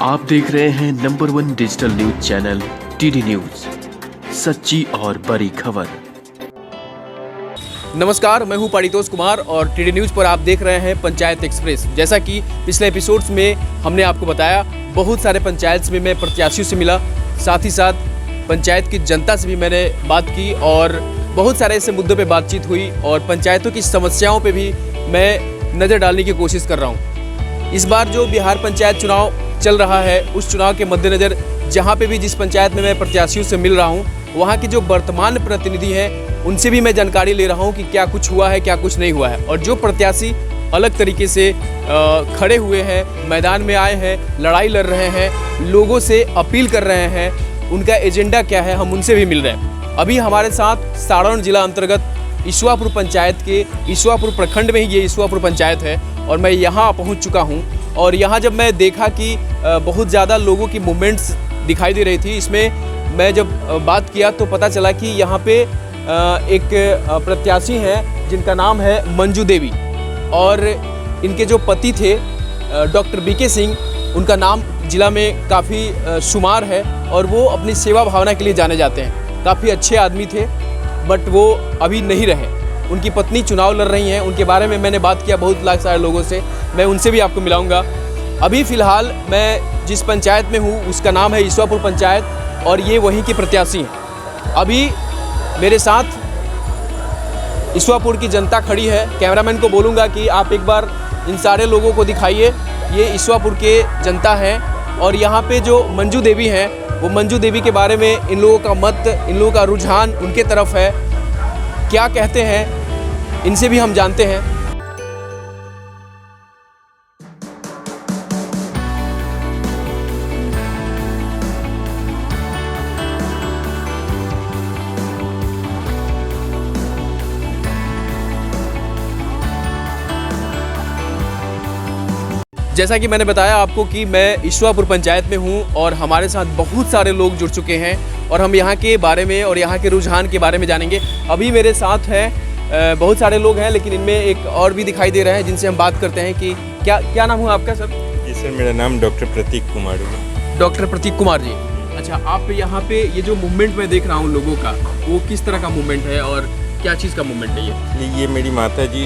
आप देख रहे हैं number 1 digital news channel TD news, सच्ची और बड़ी खबर। नमस्कार, मैं हूं पारितोष कुमार और टीडी न्यूज पर आप देख रहे हैं पंचायत एक्सप्रेस। जैसा कि पिछले एपिसोड्स में हमने आपको बताया, बहुत सारे पंचायत में मैं प्रत्याशियों से मिला, साथ ही साथ पंचायत की जनता से भी मैंने बात की और बहुत सारे ऐसे मुद्दों पे बातचीत हुई और पंचायतों की समस्याओं पे भी मैं नज़र डालने की कोशिश कर रहा हूँ। इस बार जो बिहार पंचायत चुनाव चल रहा है, उस चुनाव के मद्देनज़र जहाँ पे भी जिस पंचायत में मैं प्रत्याशियों से मिल रहा हूँ, वहाँ के जो वर्तमान प्रतिनिधि हैं उनसे भी मैं जानकारी ले रहा हूँ कि क्या कुछ हुआ है, क्या कुछ नहीं हुआ है। और जो प्रत्याशी अलग तरीके से खड़े हुए हैं, मैदान में आए हैं, लड़ाई लड़ रहे हैं, लोगों से अपील कर रहे हैं, उनका एजेंडा क्या है, हम उनसे भी मिल रहे हैं। अभी हमारे साथ सारण जिला अंतर्गत ईश्वापुर पंचायत के ईश्वापुर प्रखंड में ही ये ईश्वापुर पंचायत है और मैं यहाँ पहुँच चुका हूँ। और यहाँ जब मैं देखा कि बहुत ज़्यादा लोगों की मूवमेंट्स दिखाई दे रही थी, इसमें मैं जब बात किया तो पता चला कि यहाँ पे एक प्रत्याशी हैं जिनका नाम है मंजू देवी और इनके जो पति थे डॉक्टर बीके सिंह, उनका नाम जिला में काफ़ी शुमार है और वो अपनी सेवा भावना के लिए जाने जाते हैं। काफ़ी अच्छे आदमी थे बट वो अभी नहीं रहे। उनकी पत्नी चुनाव लड़ रही हैं, उनके बारे में मैंने बात किया बहुत सारे लोगों से, मैं उनसे भी आपको मिलाऊंगा। अभी फ़िलहाल मैं जिस पंचायत में हूँ उसका नाम है ईश्वापुर पंचायत और ये वहीं की प्रत्याशी हैं। अभी मेरे साथ ईश्वापुर की जनता खड़ी है। कैमरामैन को बोलूँगा कि आप एक बार इन सारे लोगों को दिखाइए। ये ईश्वापुर के जनता हैं और यहाँ पे जो मंजू देवी हैं, वो मंजू देवी के बारे में इन लोगों का मत, इन लोगों का रुझान उनके तरफ है, क्या कहते हैं इनसे भी हम जानते हैं। जैसा कि मैंने बताया आपको कि मैं ईश्वापुर पंचायत में हूं और हमारे साथ बहुत सारे लोग जुड़ चुके हैं और हम यहां के बारे में और यहां के रुझान के बारे में जानेंगे। अभी मेरे साथ हैं बहुत सारे लोग हैं, लेकिन इनमें एक और भी दिखाई दे रहा है जिनसे हम बात करते हैं कि क्या नाम हुआ आपका सर? जी सर, मेरा नाम डॉक्टर प्रतीक कुमार है। डॉक्टर प्रतीक कुमार जी, अच्छा, आप यहाँ पे ये जो मूवमेंट मैं देख रहा हूँ लोगों का, वो किस तरह का मूवमेंट है और क्या चीज़ का मूवमेंट है? ये मेरी माता जी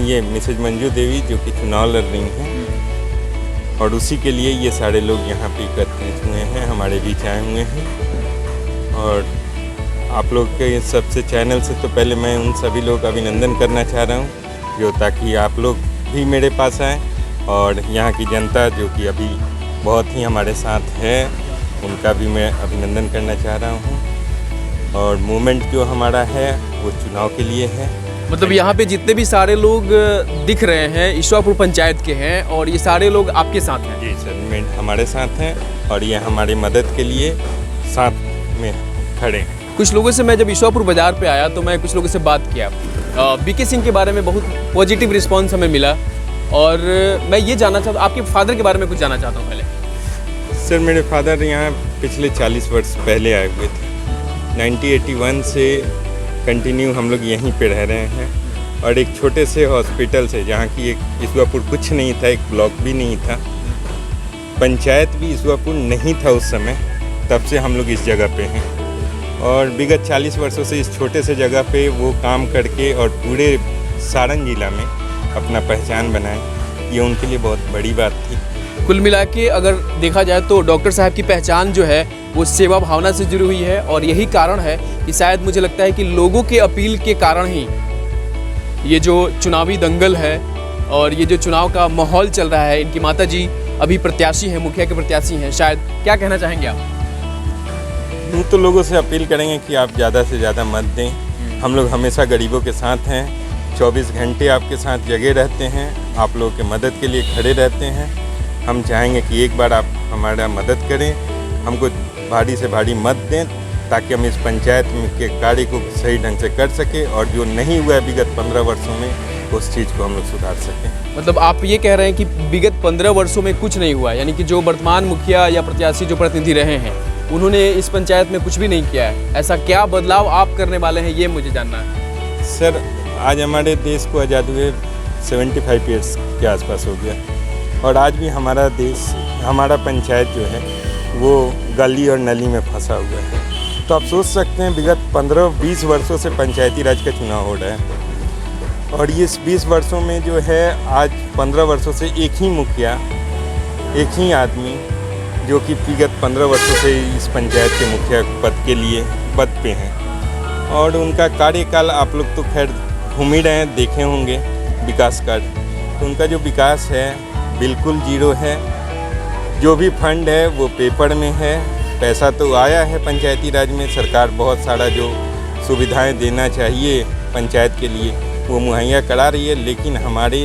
ये मिसेज मंजू देवी जो कि चुनाव लड़ रही हैं और उसी के लिए ये सारे लोग यहाँ पे एकत्रित हुए हैं, हमारे बीच आए हुए हैं। और आप लोग के सबसे चैनल से तो पहले मैं उन सभी लोग का अभिनंदन करना चाह रहा हूँ जो ताकि आप लोग भी मेरे पास आएँ और यहाँ की जनता जो कि अभी बहुत ही हमारे साथ है, उनका भी मैं अभिनंदन करना चाह रहा हूँ। और मूवमेंट जो हमारा है वो चुनाव के लिए है। मतलब यहाँ पे जितने भी सारे लोग दिख रहे हैं ईश्वापुर पंचायत के हैं और ये सारे लोग आपके साथ हैं? जी सर, हमारे साथ हैं और ये हमारी मदद के लिए साथ में खड़े हैं। कुछ लोगों से मैं जब ईश्वापुर बाज़ार पे आया तो मैं कुछ लोगों से बात किया, बीके सिंह के बारे में बहुत पॉजिटिव रिस्पॉन्स हमें मिला और मैं ये जानना चाहता हूँ, आपके फादर के बारे में कुछ जानना चाहता हूँ पहले। सर, मेरे फादर यहाँ पिछले 40 वर्ष पहले आए हुए थे। 1981 से कंटिन्यू हम लोग यहीं पे रह रहे हैं और एक छोटे से हॉस्पिटल से, जहाँ की एक ईश्वापुर कुछ नहीं था, एक ब्लॉक भी नहीं था, पंचायत भी ईश्वापुर नहीं था उस समय, तब से हम लोग इस जगह पे हैं और विगत 40 वर्षों से इस छोटे से जगह पे वो काम करके और पूरे सारण जिला में अपना पहचान बनाए, ये उनके लिए बहुत बड़ी बात थी। कुल मिला के अगर देखा जाए तो डॉक्टर साहब की पहचान जो है वो सेवा भावना से जुड़ी हुई है और यही कारण है कि शायद मुझे लगता है कि लोगों के अपील के कारण ही ये जो चुनावी दंगल है और ये जो चुनाव का माहौल चल रहा है। इनकी माता जी अभी प्रत्याशी हैं, मुखिया के प्रत्याशी हैं, शायद क्या कहना चाहेंगे आप? हम तो लोगों से अपील करेंगे कि आप ज़्यादा से ज़्यादा मत दें। हम लोग हमेशा गरीबों के साथ हैं, 24 घंटे आपके साथ जगे रहते हैं, आप लोगों के मदद के लिए खड़े रहते हैं। हम चाहेंगे कि एक बार आप हमारा मदद करें, हमको भारी से भारी मत दें ताकि हम इस पंचायत के कार्य को सही ढंग से कर सकें और जो नहीं हुआ है विगत 15 वर्षों में उस चीज़ को हम लोग सुधार सकें। मतलब आप ये कह रहे हैं कि विगत 15 वर्षों में कुछ नहीं हुआ, यानी कि जो वर्तमान मुखिया या प्रत्याशी जो प्रतिनिधि रहे हैं उन्होंने इस पंचायत में कुछ भी नहीं किया है, ऐसा क्या बदलाव आप करने वाले हैं, ये मुझे जानना है। सर, आज हमारे देश को आज़ाद हुए 75 ईयर्स के आसपास हो गया और आज भी हमारा पंचायत जो है वो गली और नली में फंसा हुआ है। तो आप सोच सकते हैं विगत 15-20 वर्षों से पंचायती राज का चुनाव हो रहा है और ये 20 वर्षों में जो है आज 15 वर्षों से एक ही मुखिया, एक ही आदमी जो कि विगत 15 वर्षों से इस पंचायत के मुखिया पद पे हैं और उनका कार्यकाल आप लोग तो खैर घूम ही रहे हैं, देखे होंगे विकास कार्य। तो उनका जो विकास है बिल्कुल जीरो है। जो भी फंड है वो पेपर में है। पैसा तो आया है पंचायती राज में, सरकार बहुत सारा जो सुविधाएं देना चाहिए पंचायत के लिए वो मुहैया करा रही है, लेकिन हमारे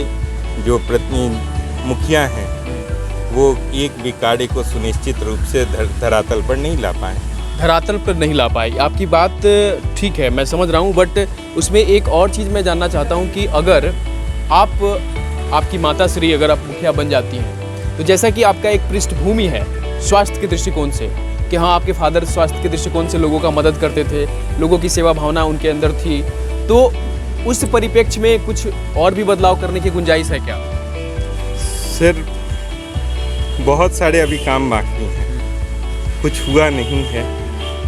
जो प्रतिनिधि मुखिया हैं वो एक भी कार्य को सुनिश्चित रूप से धरातल पर नहीं ला पाए। धरातल पर नहीं ला पाई, आपकी बात ठीक है, मैं समझ रहा हूँ। बट उसमें एक और चीज़ मैं जानना चाहता हूँ कि अगर आपकी माताश्री अगर आप मुखिया बन जाती हैं तो जैसा कि आपका एक पृष्ठभूमि है स्वास्थ्य के दृष्टिकोण से कि हाँ आपके फादर स्वास्थ्य के दृष्टिकोण से लोगों का मदद करते थे, लोगों की सेवा भावना उनके अंदर थी, तो उस परिप्रेक्ष्य में कुछ और भी बदलाव करने की गुंजाइश है क्या? सर बहुत सारे अभी काम बाकी हैं, कुछ हुआ नहीं है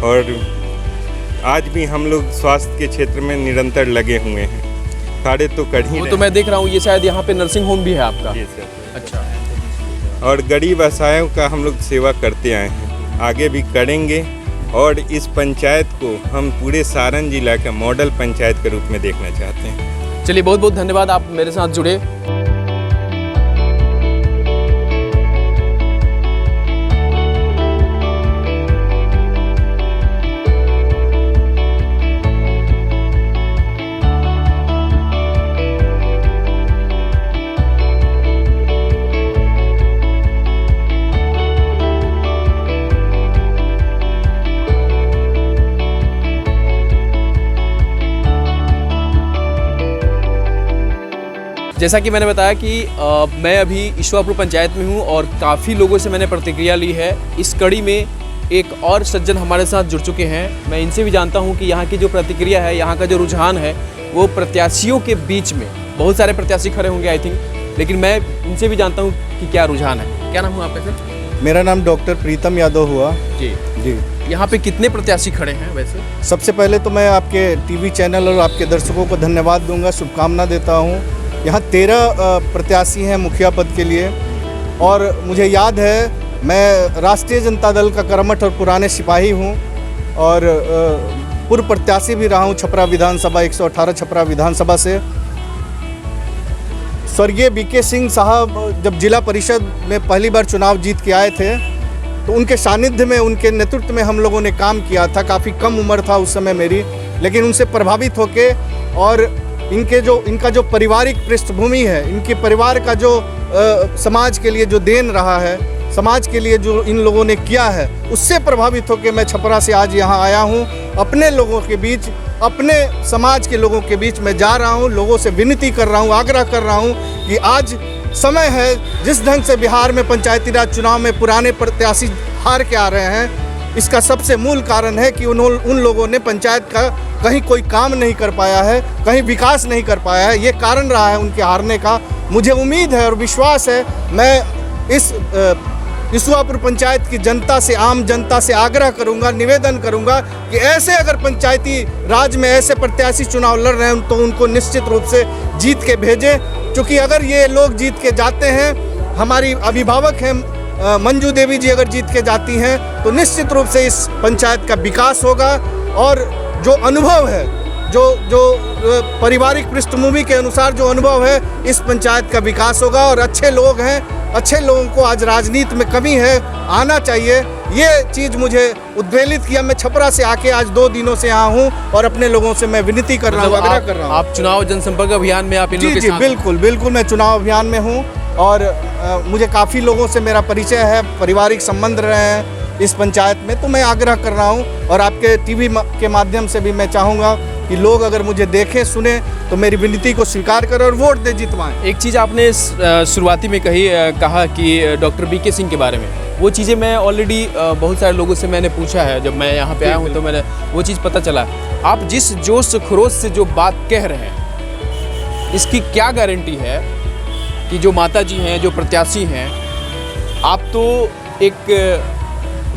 और आज भी हम लोग स्वास्थ्य के क्षेत्र में निरंतर लगे हुए हैं। कार्य तो कर ही वो तो मैं देख रहा हूँ, ये शायद यहाँ पे नर्सिंग होम भी है आपका। जी सर। अच्छा। और गरीब असहायों का हम लोग सेवा करते आए हैं, आगे भी करेंगे और इस पंचायत को हम पूरे सारण जिला का मॉडल पंचायत के रूप में देखना चाहते हैं। चलिए बहुत बहुत धन्यवाद, आप मेरे साथ जुड़े। जैसा कि मैंने बताया कि मैं अभी ईश्वरपुर पंचायत में हूं और काफ़ी लोगों से मैंने प्रतिक्रिया ली है। इस कड़ी में एक और सज्जन हमारे साथ जुड़ चुके हैं। मैं इनसे भी जानता हूं कि यहाँ की जो प्रतिक्रिया है, यहाँ का जो रुझान है, वो प्रत्याशियों के बीच में बहुत सारे प्रत्याशी खड़े होंगे आई थिंक, लेकिन मैं इनसे भी जानता हूँ कि क्या रुझान है। क्या नाम हुआ आपका सर? मेरा नाम डॉक्टर प्रीतम यादव हुआ। जी जी। यहाँ पे कितने प्रत्याशी खड़े हैं वैसे? सबसे पहले तो मैं आपके टीवी चैनल और आपके दर्शकों को धन्यवाद दूंगा, शुभकामना देता हूँ। यहाँ 13 प्रत्याशी हैं मुखिया पद के लिए और मुझे याद है मैं राष्ट्रीय जनता दल का कर्मठ और पुराने सिपाही हूँ और पूर्व प्रत्याशी भी रहा हूँ छपरा विधानसभा 118 छपरा विधानसभा से। स्वर्गीय बीके सिंह साहब जब जिला परिषद में पहली बार चुनाव जीत के आए थे तो उनके सानिध्य में, उनके नेतृत्व में हम लोगों ने काम किया था। काफ़ी कम उम्र था उस समय मेरी, लेकिन उनसे प्रभावित होके और इनका जो पारिवारिक पृष्ठभूमि है, इनके परिवार का जो समाज के लिए जो देन रहा है, समाज के लिए जो इन लोगों ने किया है, उससे प्रभावित होकर मैं छपरा से आज यहाँ आया हूँ। अपने लोगों के बीच, अपने समाज के लोगों के बीच में जा रहा हूँ, लोगों से विनती कर रहा हूँ, आग्रह कर रहा हूँ कि आज समय है। जिस ढंग से बिहार में पंचायती राज चुनाव में पुराने प्रत्याशी हार के आ रहे हैं, इसका सबसे मूल कारण है कि उन लोगों ने पंचायत का कहीं कोई काम नहीं कर पाया है, कहीं विकास नहीं कर पाया है। ये कारण रहा है उनके हारने का। मुझे उम्मीद है और विश्वास है, मैं इस ईश्वरपुर पंचायत की जनता से, आम जनता से आग्रह करूंगा, निवेदन करूंगा कि ऐसे अगर पंचायती राज में ऐसे प्रत्याशी चुनाव लड़ रहे हैं तो उनको निश्चित रूप से जीत के भेजें, क्योंकि अगर ये लोग जीत के जाते हैं, हमारी अभिभावक हैं मंजू देवी जी अगर जीत के जाती हैं तो निश्चित रूप से इस पंचायत का विकास होगा और जो अनुभव है, जो पारिवारिक पृष्ठभूमि के अनुसार जो अनुभव है, इस पंचायत का विकास होगा। और अच्छे लोग हैं, अच्छे लोगों को आज राजनीति में कमी है, आना चाहिए। ये चीज़ मुझे उद्वेलित किया। मैं छपरा से आके आज 2 दिनों से यहाँ हूँ और अपने लोगों से मैं विनती कर रहा हूँ, आग्रह कर रहा हूँ। आप चुनाव जनसंपर्क अभियान में आप इन लोगों के साथ? बिल्कुल बिल्कुल, मैं चुनाव अभियान में हूँ और मुझे काफ़ी लोगों से मेरा परिचय है, पारिवारिक संबंध रहे हैं इस पंचायत में, तो मैं आग्रह कर रहा हूँ। और आपके टीवी के माध्यम से भी मैं चाहूँगा कि लोग अगर मुझे देखें, सुने तो मेरी विनती को स्वीकार करें और वोट दे जितवाएं। एक चीज़ आपने शुरुआती में कहा कि डॉक्टर बीके सिंह के बारे में, वो चीज़ें मैं ऑलरेडी बहुत सारे लोगों से मैंने पूछा है। जब मैं यहाँ पे आया हूँ तो मैंने वो चीज़ पता चला। आप जिस जोश खरोश से जो बात कह रहे हैं, इसकी क्या गारंटी है कि जो माता जी हैं, जो प्रत्याशी हैं, आप तो एक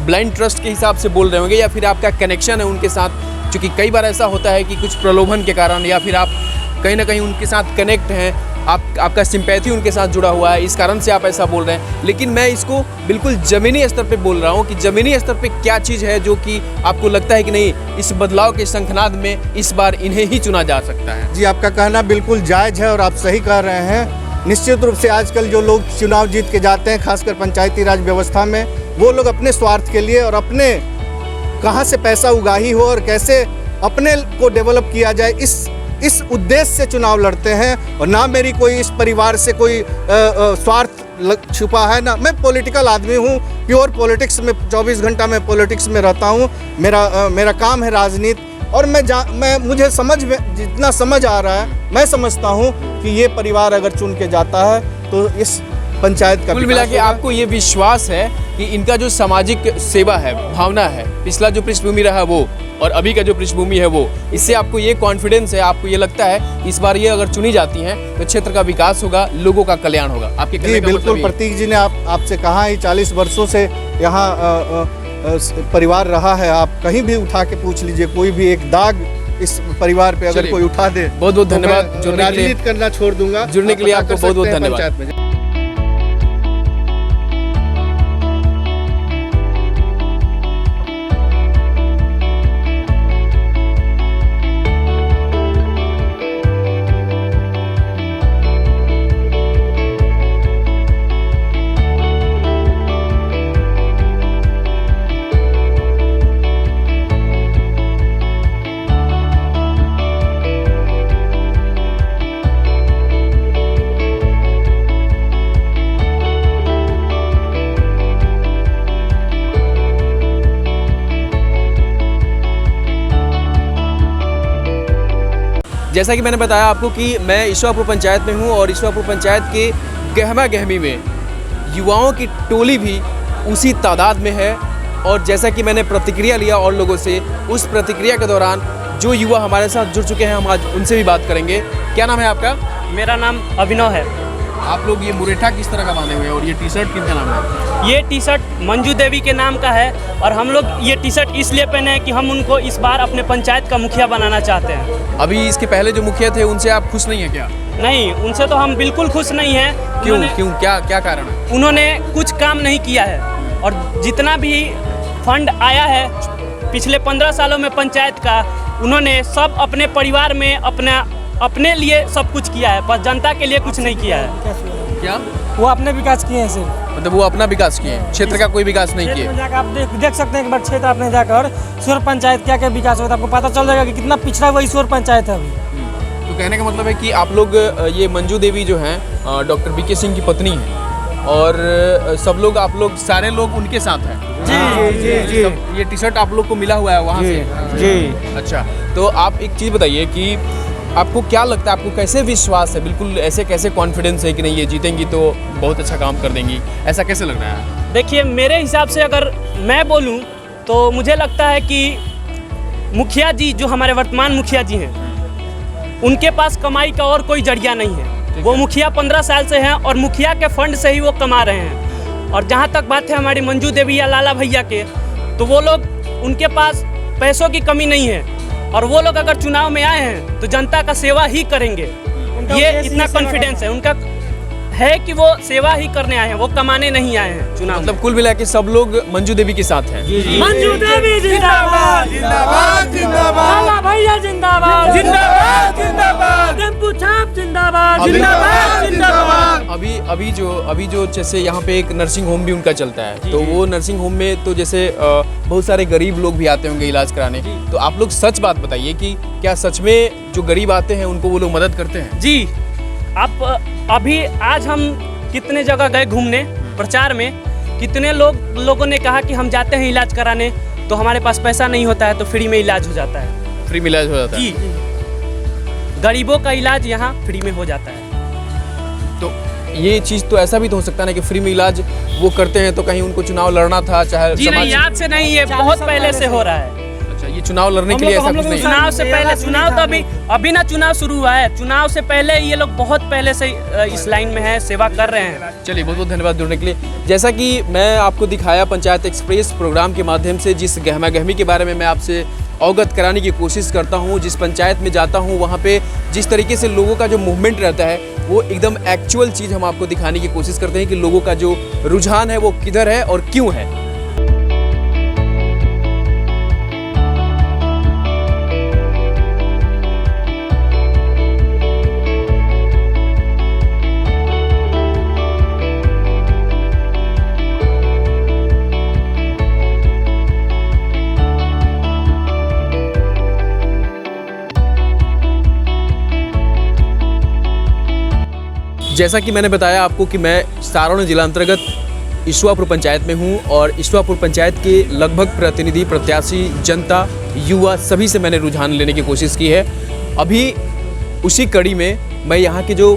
ब्लाइंड ट्रस्ट के हिसाब से बोल रहे होंगे या फिर आपका कनेक्शन है उनके साथ? क्योंकि कई बार ऐसा होता है कि कुछ प्रलोभन के कारण या फिर आप कहीं ना कहीं उनके साथ कनेक्ट हैं, आपका सिंपैथी उनके साथ जुड़ा हुआ है, इस कारण से आप ऐसा बोल रहे हैं। लेकिन मैं इसको बिल्कुल ज़मीनी स्तर पे बोल रहा हूँ कि ज़मीनी स्तर पे क्या चीज़ है जो कि आपको लगता है कि नहीं, इस बदलाव के शंखनाद में इस बार इन्हें ही चुना जा सकता है? जी, आपका कहना बिल्कुल जायज़ है और आप सही कह रहे हैं। निश्चित रूप से आजकल जो लोग चुनाव जीत के जाते हैं, खासकर पंचायती राज व्यवस्था में, वो लोग अपने स्वार्थ के लिए और अपने कहाँ से पैसा उगाही हो और कैसे अपने को डेवलप किया जाए, इस उद्देश्य से चुनाव लड़ते हैं। और ना मेरी कोई इस परिवार से कोई स्वार्थ छुपा है, ना मैं पॉलिटिकल आदमी हूँ, प्योर पॉलिटिक्स में 24 घंटा मैं पॉलिटिक्स में रहता हूँ। मेरा काम है राजनीति और मुझे समझ में जितना समझ आ रहा है, मैं समझता हूँ कि ये परिवार अगर चुन के जाता है तो इस पंचायत का कुल मिला के आपको ये विश्वास है कि इनका जो सामाजिक सेवा है, भावना है, पिछला जो पृष्ठभूमि रहा वो और अभी का जो पृष्ठभूमि है वो, इससे आपको ये कॉन्फिडेंस है, आपको ये लगता है इस बार ये अगर चुनी जाती हैं तो क्षेत्र का विकास होगा, लोगों का कल्याण होगा? आपके जी बिल्कुल, प्रतीक जी ने आपसे कहा ही 40 वर्षों से यहाँ परिवार रहा है। आप कहीं भी उठा के पूछ लीजिए, कोई भी एक दाग इस परिवार पे अगर कोई उठा दे, बहुत बहुत धन्यवाद। राजनीति करना छोड़ दूंगा। जुड़ने के लिए आपको बहुत बहुत धन्यवाद। जैसा कि मैंने बताया आपको कि मैं ईश्वरपुर पंचायत में हूं और ईश्वरपुर पंचायत के गहमा गहमी में युवाओं की टोली भी उसी तादाद में है। और जैसा कि मैंने प्रतिक्रिया लिया और लोगों से, उस प्रतिक्रिया के दौरान जो युवा हमारे साथ जुड़ चुके हैं, हम आज उनसे भी बात करेंगे। क्या नाम है आपका? मेरा नाम अभिनव है। आप लोग ये मुरेठा किस तरह का बांधे हुए हैं और ये टी शर्ट किनका नाम है? ये टी शर्ट मंजू देवी के नाम का है और हम लोग ये टी शर्ट इसलिए पहने हैं कि हम उनको इस बार अपने पंचायत का मुखिया बनाना चाहते हैं। अभी इसके पहले जो मुखिया थे उनसे आप खुश नहीं हैं क्या? नहीं, उनसे तो हम बिल्कुल खुश नहीं हैं। क्यों क्या कारण है? उन्होंने कुछ काम नहीं किया है और जितना भी फंड आया है पिछले 15 सालों में पंचायत का, उन्होंने सब अपने परिवार में अपने लिए सब कुछ किया है, पर जनता के लिए कुछ नहीं किया है। क्या वो अपने विकास किए हैं सिर्फ, मतलब वो अपना विकास किए हैं, क्षेत्र का कोई विकास नहीं किए? आप देख सकते हैं एक बार क्षेत्र आपने जाकर ईश्वर पंचायत क्या क्या विकास होता है, आपको पता चल जाएगा कि कितना पिछड़ा हुआ ईश्वर पंचायत है अभी। तो कहने का मतलब है कि आप लोग ये मंजू देवी जो हैं डॉक्टर बीके सिंह की पत्नी हैं और सब लोग, आप लोग सारे लोग उनके साथ हैं? जी। ये टी शर्ट आप लोग को मिला हुआ है वहाँ से? जी। अच्छा, तो आप एक चीज़ बताइए कि आपको क्या लगता है, आपको कैसे विश्वास है, बिल्कुल ऐसे कैसे कॉन्फिडेंस है कि नहीं ये जीतेंगी तो बहुत अच्छा काम कर देंगी, ऐसा कैसे लग रहा है? देखिए, मेरे हिसाब से अगर मैं बोलूं तो मुझे लगता है कि मुखिया जी, जो हमारे वर्तमान मुखिया जी हैं, उनके पास कमाई का और कोई जरिया नहीं है। वो मुखिया 15 साल से हैं और मुखिया के फंड से ही वो कमा रहे हैं। और जहाँ तक बात है हमारी मंजू देवी या लाला भैया के, तो वो लोग, उनके पास पैसों की कमी नहीं है और वो लोग अगर चुनाव में आए हैं तो जनता का सेवा ही करेंगे। ये इतना कॉन्फिडेंस है उनका, है कि वो सेवा ही करने आए हैं, वो कमाने नहीं आए हैं चुनाव। मतलब कुल मिला के सब लोग मंजू देवी के साथ हैं? मंजू देवी जिंदाबाद, जिंदाबाद, जिंदाबाद, लाला भैया जिंदाबाद, जिंदाबाद, जिंदाबाद, टेम्पू छाप जिंदाबाद, जिंदाबाद, जिंदाबाद। अभी जो जैसे यहाँ पे एक नर्सिंग होम भी उनका चलता है, तो वो नर्सिंग होम में तो जैसे बहुत सारे गरीब लोग भी आते होंगे इलाज कराने, तो आप लोग सच बात बताइए कि क्या सच में जो गरीब आते हैं उनको वो लोग मदद करते हैं? जी, आप अभी आज हम कितने जगह गए घूमने प्रचार में, कितने लोगों ने कहा कि हम जाते हैं इलाज कराने तो हमारे पास पैसा नहीं होता है तो फ्री में इलाज हो जाता है। फ्री में इलाज हो जाता है? जी, गरीबों का इलाज यहाँ फ्री में हो जाता है। तो ये चीज़ तो ऐसा भी तो हो सकता है ना कि फ्री में इलाज वो करते हैं तो कहीं उनको चुनाव लड़ना था, चाहे जी नहीं, आज से नहीं, ये बहुत पहले से हो रहा है। अच्छा, ये चुनाव लड़ने के लिए ऐसा कुछ नहीं है? चुनाव से पहले, चुनाव तो अभी ना चुनाव शुरू हुआ है, चुनाव से पहले ये लोग बहुत पहले से इस लाइन में है, सेवा कर रहे हैं। चलिए, बहुत बहुत धन्यवाद जुड़ने के लिए। जैसा कि मैं आपको दिखाया पंचायत एक्सप्रेस प्रोग्राम के माध्यम से, जिस गहमा गहमी के बारे में मैं आपसे अवगत कराने की कोशिश करता हूँ, जिस पंचायत में जाता हूँ वहाँ पे जिस तरीके से लोगों का जो मूवमेंट रहता है वो एकदम एक्चुअल चीज़ हम आपको दिखाने की कोशिश करते हैं कि लोगों का जो रुझान है वो किधर है और क्यों है। जैसा कि मैंने बताया आपको कि मैं सारण जिला अंतर्गत ईश्वापुर पंचायत में हूं और ईश्वापुर पंचायत के लगभग प्रतिनिधि, प्रत्याशी, जनता, युवा सभी से मैंने रुझान लेने की कोशिश की है। अभी उसी कड़ी में मैं यहाँ के जो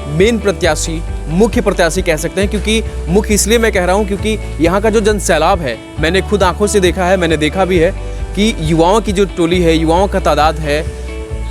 मेन प्रत्याशी, मुख्य प्रत्याशी कह सकते हैं, क्योंकि मुख्य इसलिए मैं कह रहा हूँ क्योंकि यहाँ का जो जन सैलाब है, मैंने खुद आंखों से देखा है, मैंने देखा भी है कि युवाओं की जो टोली है, युवाओं का तादाद है,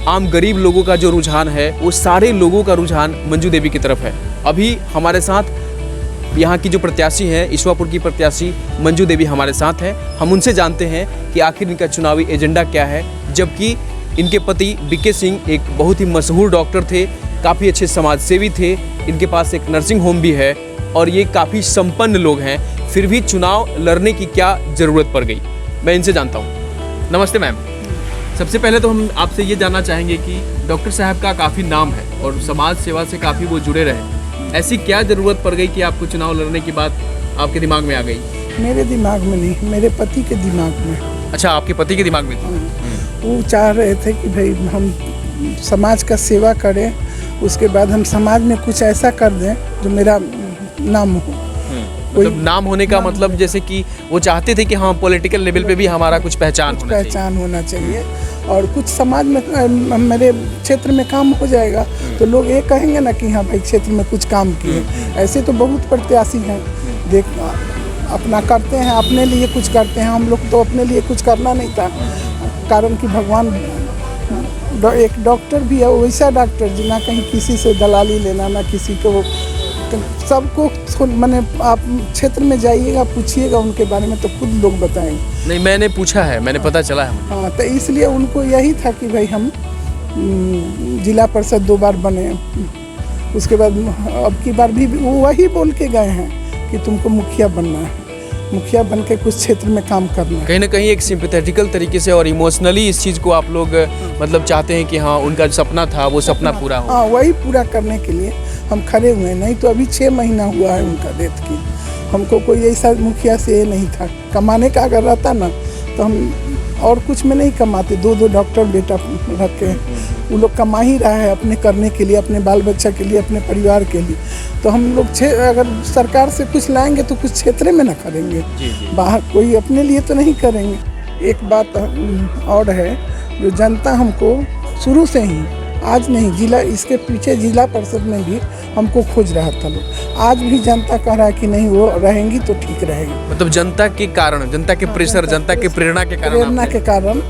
आम गरीब लोगों का जो रुझान है वो सारे लोगों का रुझान मंजू देवी की तरफ है। अभी हमारे साथ यहाँ की जो प्रत्याशी हैं, ईश्वापुर की प्रत्याशी मंजू देवी हमारे साथ हैं। हम उनसे जानते हैं कि आखिर इनका चुनावी एजेंडा क्या है, जबकि इनके पति बीके सिंह एक बहुत ही मशहूर डॉक्टर थे, काफ़ी अच्छे समाज सेवी थे, इनके पास एक नर्सिंग होम भी है और ये काफ़ी संपन्न लोग हैं, फिर भी चुनाव लड़ने की क्या ज़रूरत पड़ गई, मैं इनसे जानता हूँ। नमस्ते मैम। सबसे पहले तो हम आपसे ये जानना चाहेंगे कि डॉक्टर साहब का काफ़ी नाम है और समाज सेवा से काफ़ी वो जुड़े रहे, ऐसी क्या ज़रूरत पड़ गई कि आपको चुनाव लड़ने की बात आपके दिमाग में आ गई? मेरे दिमाग में नहीं, मेरे पति के दिमाग में। अच्छा, आपके पति के दिमाग में थी? वो चाह रहे थे कि भाई हम समाज का सेवा करें, उसके बाद हम समाज में कुछ ऐसा कर दें जो मेरा नाम हो। मतलब नाम होने का मतलब जैसे कि वो चाहते थे कि हाँ पॉलिटिकल लेवल पे भी हमारा कुछ पहचान होना चाहिए और कुछ समाज में मेरे क्षेत्र में काम हो जाएगा तो लोग ये कहेंगे ना कि हाँ भाई क्षेत्र में कुछ काम किए। ऐसे तो बहुत प्रत्याशी हैं, देख अपना करते हैं, अपने लिए कुछ करते हैं। हम लोग तो अपने लिए कुछ करना नहीं था, कारण कि भगवान एक डॉक्टर भी है, वैसा डॉक्टर जी ना कहीं किसी से दलाली लेना, ना किसी को, तो सबको मैंने, आप क्षेत्र में जाइएगा पूछिएगा उनके बारे में तो खुद लोग बताएंगे। नहीं, मैंने पूछा है, मैंने पता चला है। हाँ, तो इसलिए उनको यही था कि भाई हम जिला परिषद 2 बार बने, उसके बाद अब की बार भी वो वही बोल के गए हैं कि तुमको मुखिया बनना है, मुखिया बन के कुछ क्षेत्र में काम करना है। कहीं ना कहीं एक सिंपैथेटिकल तरीके से और इमोशनली इस चीज़ को आप लोग मतलब चाहते हैं कि हाँ उनका सपना था वो सपना पूरा हो। हाँ, वही पूरा करने के लिए हम खड़े हुए हैं। नहीं तो अभी 6 महीना हुआ है उनका डेथ की, हमको कोई ऐसा मुखिया से ये नहीं था। कमाने का अगर रहता ना तो हम और कुछ में नहीं कमाते। 2 डॉक्टर बेटा रख के वो लोग कमा ही रहा है अपने करने के लिए, अपने बाल बच्चा के लिए, अपने परिवार के लिए। तो हम लोग अगर सरकार से कुछ लाएंगे तो कुछ क्षेत्र में ना करेंगे, बाहर कोई अपने लिए तो नहीं करेंगे। एक बात और है, जो जनता हमको शुरू से ही, आज नहीं, जिला इसके पीछे जिला परिषद में भी हमको खोज रहा था लोग। आज भी जनता कह रहा है कि नहीं वो रहेंगी तो ठीक रहेगी। मतलब जनता के कारण, जनता के प्रेशर, जनता के प्रेरणा के कारण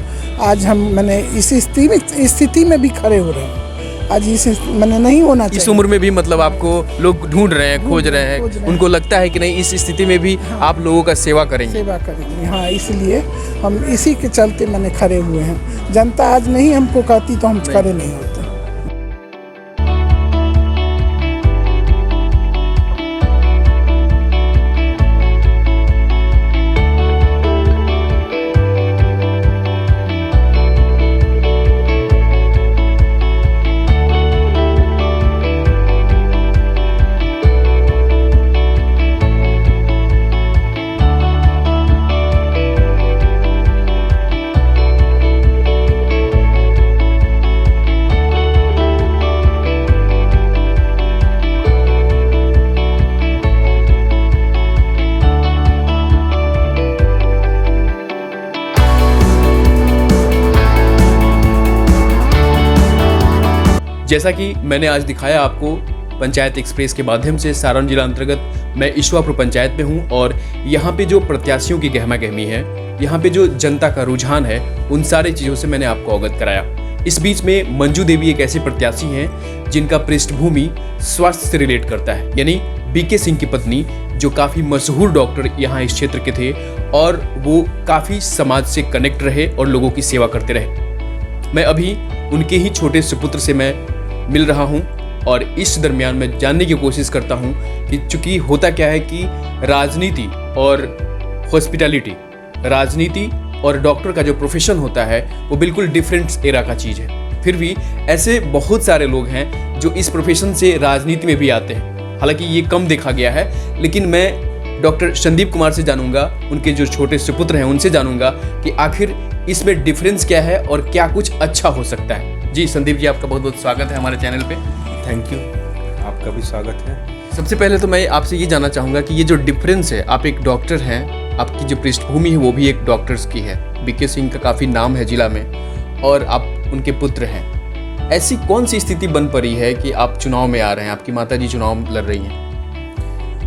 आज हम मैंने इस स्थिति में भी खड़े हो रहे हैं। आज इस मैंने नहीं होना चाहिए। इस उम्र में भी मतलब आपको लोग ढूंढ रहे हैं, खोज रहे हैं, उनको लगता है कि नहीं इस स्थिति में भी आप लोगों का सेवा करेंगे। हाँ, इसलिए हम इसी के चलते मैंने खड़े हुए हैं। जनता आज नहीं हमको कहती तो हम खड़े नहीं होते। जैसा कि मैंने आज दिखाया आपको पंचायत एक्सप्रेस के माध्यम से सारण जिला अंतर्गत मैं ईश्वरपुर पंचायत में हूं और यहाँ पे जो प्रत्याशियों की गहमा गहमी है, यहाँ पे जो जनता का रुझान है, उन सारी चीज़ों से मैंने आपको अवगत कराया। इस बीच में मंजू देवी एक ऐसी प्रत्याशी हैं जिनका पृष्ठभूमि स्वास्थ्य से रिलेट करता है, यानी बीके सिंह की पत्नी जो काफ़ी मशहूर डॉक्टर यहाँ इस क्षेत्र के थे और वो काफ़ी समाज से कनेक्ट रहे और लोगों की सेवा करते रहे। मैं अभी उनके ही छोटे सुपुत्र से मैं मिल रहा हूं और इस दरमियान मैं जानने की कोशिश करता हूं कि चूंकि होता क्या है कि राजनीति और हॉस्पिटैलिटी, राजनीति और डॉक्टर का जो प्रोफेशन होता है वो बिल्कुल डिफरेंट एरा का चीज़ है। फिर भी ऐसे बहुत सारे लोग हैं जो इस प्रोफेशन से राजनीति में भी आते हैं, हालांकि ये कम देखा गया है। लेकिन मैं डॉक्टर संदीप कुमार से जानूंगा, उनके जो छोटे सुपुत्र हैं उनसे जानूंगा कि आखिर इसमें डिफरेंस क्या है और क्या कुछ अच्छा हो सकता है। जी संदीप जी, आपका बहुत बहुत स्वागत है हमारे चैनल पे। थैंक यू, आपका भी स्वागत है। सबसे पहले तो मैं आपसे ये जानना चाहूँगा कि ये जो डिफरेंस है, आप एक डॉक्टर हैं, आपकी जो पृष्ठभूमि है वो भी एक डॉक्टर्स की है, बीके सिंह का काफ़ी नाम है जिला में और आप उनके पुत्र हैं। ऐसी कौन सी स्थिति बन पड़ी है कि आप चुनाव में आ रहे हैं, आपकी माता जी चुनाव लड़ रही हैं?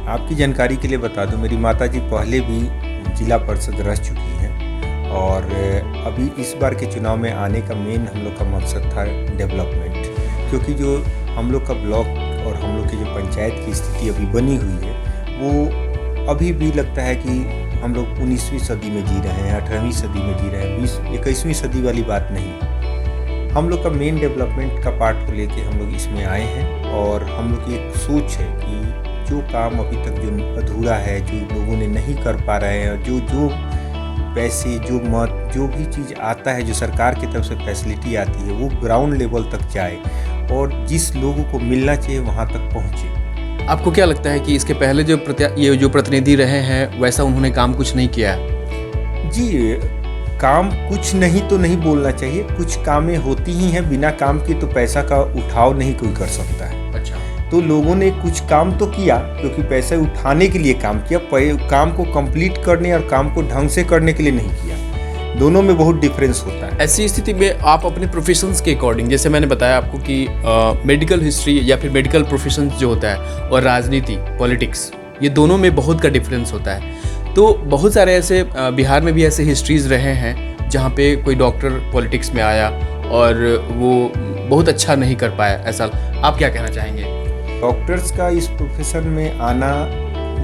आपकी जानकारी के लिए बता दूं, मेरी माता जी पहले भी जिला परिषद रह चुकी हैं और अभी इस बार के चुनाव में आने का मेन हम लोग का मकसद था डेवलपमेंट, क्योंकि जो हम लोग का ब्लॉक और हम लोग की जो पंचायत की स्थिति अभी बनी हुई है वो अभी भी लगता है कि हम लोग 19वीं सदी में जी रहे हैं, 18वीं सदी में जी रहे हैं, 21वीं सदी वाली बात नहीं। हम लोग का मेन डेवलपमेंट का पार्ट को लेके हम लोग इसमें आए हैं और हम लोग की एक सोच है कि जो काम अभी तक जो अधूरा है, जो लोगों ने नहीं कर पा रहे हैं, और जो पैसे, जो भी चीज़ आता है, जो सरकार की तरफ से फैसिलिटी आती है, वो ग्राउंड लेवल तक जाए और जिस लोगों को मिलना चाहिए वहाँ तक पहुँचे। आपको क्या लगता है कि इसके पहले ये जो प्रतिनिधि रहे हैं वैसा उन्होंने काम कुछ नहीं किया है? जी, काम कुछ नहीं तो नहीं बोलना चाहिए, कुछ कामें होती ही हैं, बिना काम की तो पैसा का उठाव नहीं कोई कर सकता है। अच्छा, तो लोगों ने कुछ काम तो किया, क्योंकि पैसे उठाने के लिए काम किया, काम को कंप्लीट करने और काम को ढंग से करने के लिए नहीं किया। दोनों में बहुत डिफरेंस होता है। ऐसी स्थिति में आप अपने प्रोफेशंस के अकॉर्डिंग, जैसे मैंने बताया आपको कि मेडिकल हिस्ट्री या फिर मेडिकल प्रोफेशंस जो होता है और राजनीति, पॉलिटिक्स, ये दोनों में बहुत का डिफरेंस होता है। तो बहुत सारे ऐसे बिहार में भी ऐसे हिस्ट्रीज़ रहे हैं जहाँ पे कोई डॉक्टर पॉलिटिक्स में आया और वो बहुत अच्छा नहीं कर पाया। ऐसा आप क्या कहना चाहेंगे? डॉक्टर्स का इस प्रोफेशन में आना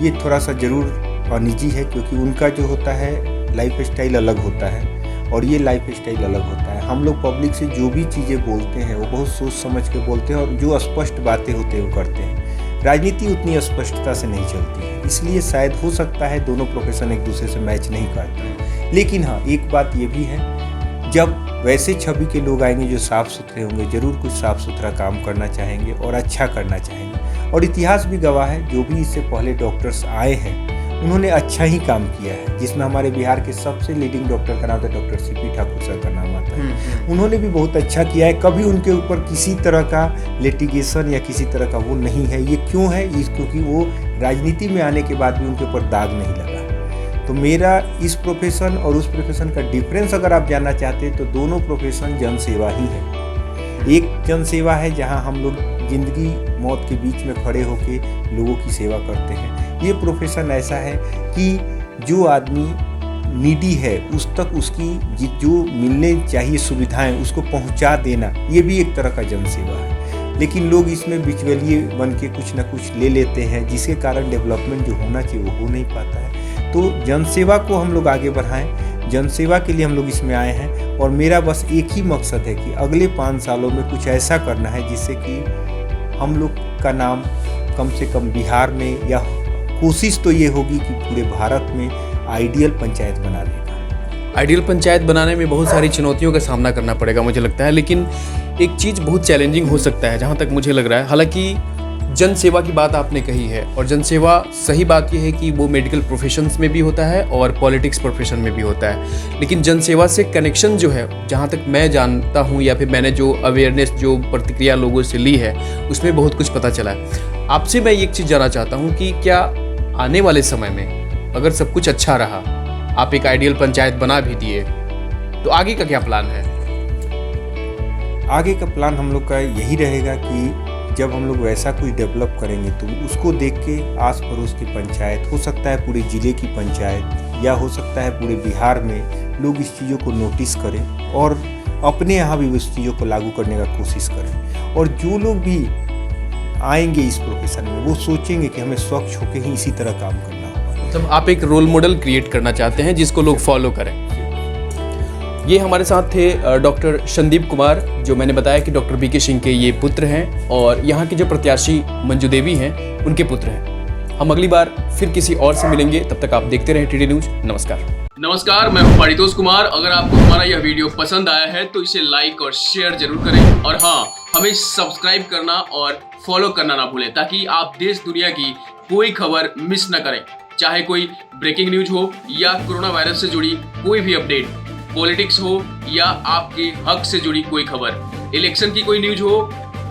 ये थोड़ा सा ज़रूर अनिजी है, क्योंकि उनका जो होता है लाइफ स्टाइल अलग होता है और ये लाइफ स्टाइल अलग होता है। हम लोग पब्लिक से जो भी चीज़ें बोलते हैं वो बहुत सोच समझ के बोलते हैं और जो स्पष्ट बातें होते हैं वो करते हैं। राजनीति उतनी स्पष्टता से नहीं चलती है, इसलिए शायद हो सकता है दोनों प्रोफेशन एक दूसरे से मैच नहीं करते हैं। लेकिन हाँ, एक बात ये भी है, जब वैसे छवि के लोग आएंगे जो साफ़ सुथरे होंगे, ज़रूर कुछ साफ़ सुथरा काम करना चाहेंगे और अच्छा करना चाहेंगे। और इतिहास भी गवाह है, जो भी इससे पहले डॉक्टर्स आए हैं उन्होंने अच्छा ही काम किया है, जिसमें हमारे बिहार के सबसे लीडिंग डॉक्टर का नाम था डॉक्टर सीपी ठाकुर सर का नाम आता है। उन्होंने भी बहुत अच्छा किया है, कभी उनके ऊपर किसी तरह का लिटिगेशन या किसी तरह का वो नहीं है। ये क्यों है? क्योंकि वो राजनीति में आने के बाद भी उनके ऊपर दाग नहीं लगा। तो मेरा इस प्रोफेशन और उस प्रोफेशन का डिफरेंस अगर आप जानना चाहते हैं तो दोनों प्रोफेशन जनसेवा ही है। एक जनसेवा है जहां हम लोग जिंदगी मौत के बीच में खड़े होकर लोगों की सेवा करते हैं। ये प्रोफेशन ऐसा है कि जो आदमी नीडी है उस तक उसकी जो मिलने चाहिए सुविधाएं उसको पहुंचा देना, ये भी एक तरह का जनसेवा है। लेकिन लोग इसमें बिचवलिए बन के कुछ ना कुछ ले लेते हैं, जिसके कारण डेवलपमेंट जो होना चाहिए वो हो नहीं पाता है। तो जनसेवा को हम लोग आगे बढ़ाएं, जनसेवा के लिए हम लोग इसमें आए हैं और मेरा बस एक ही मकसद है कि अगले 5 सालों में कुछ ऐसा करना है जिससे कि हम लोग का नाम कम से कम बिहार में, या कोशिश तो ये होगी कि पूरे भारत में आइडियल पंचायत बना देगा। आइडियल पंचायत बनाने में बहुत सारी चुनौतियों का सामना करना पड़ेगा मुझे लगता है, लेकिन एक चीज़ बहुत चैलेंजिंग हो सकता है जहाँ तक मुझे लग रहा है। हालांकि जनसेवा की बात आपने कही है और जनसेवा, सही बात यह है कि वो मेडिकल प्रोफेशंस में भी होता है और पॉलिटिक्स प्रोफेशन में भी होता है। लेकिन जनसेवा से कनेक्शन जो है, जहाँ तक मैं जानता हूँ या फिर मैंने जो अवेयरनेस, जो प्रतिक्रिया लोगों से ली है, उसमें बहुत कुछ पता चला है। आपसे मैं एक चीज़ जानना चाहता हूँ कि क्या आने वाले समय में अगर सब कुछ अच्छा रहा, आप एक आइडियल पंचायत बना भी दिए, तो आगे का क्या प्लान है? आगे का प्लान हम लोग का यही रहेगा कि जब हम लोग वैसा कुछ डेवलप करेंगे तो उसको देख के आस पड़ोस की पंचायत, हो सकता है पूरे ज़िले की पंचायत या हो सकता है पूरे बिहार में लोग इस चीज़ों को नोटिस करें और अपने यहाँ भी उस चीज़ों को लागू करने का कोशिश करें। और जो लोग भी आएंगे इस प्रोफेशन में वो सोचेंगे कि हमें स्वच्छ होकर ही इसी तरह काम करना होगा। मतलब आप एक रोल मॉडल क्रिएट करना चाहते हैं जिसको लोग फॉलो करें। ये हमारे साथ थे डॉक्टर संदीप कुमार, जो मैंने बताया कि डॉक्टर बीके सिंह के ये पुत्र हैं और यहाँ की जो प्रत्याशी मंजू देवी हैं उनके पुत्र हैं। हम अगली बार फिर किसी और से मिलेंगे, तब तक आप देखते रहें टीडी न्यूज़। नमस्कार, मैं हूं पारितोष कुमार। अगर आपको हमारा यह वीडियो पसंद आया है तो इसे लाइक और शेयर जरूर करें और हाँ, हमें सब्सक्राइब करना और फॉलो करना ना भूलें ताकि आप देश दुनिया की कोई खबर मिस न करें। चाहे कोई ब्रेकिंग न्यूज हो या कोरोना वायरस से जुड़ी कोई भी अपडेट, पॉलिटिक्स हो या आपके हक से जुड़ी कोई खबर, इलेक्शन की कोई न्यूज हो,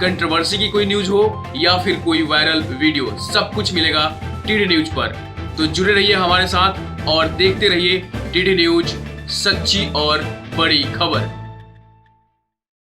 कंट्रोवर्सी की कोई न्यूज हो या फिर कोई वायरल वीडियो, सब कुछ मिलेगा टीडी न्यूज पर। तो जुड़े रहिए हमारे साथ और देखते रहिए टीडी न्यूज, सच्ची और बड़ी खबर।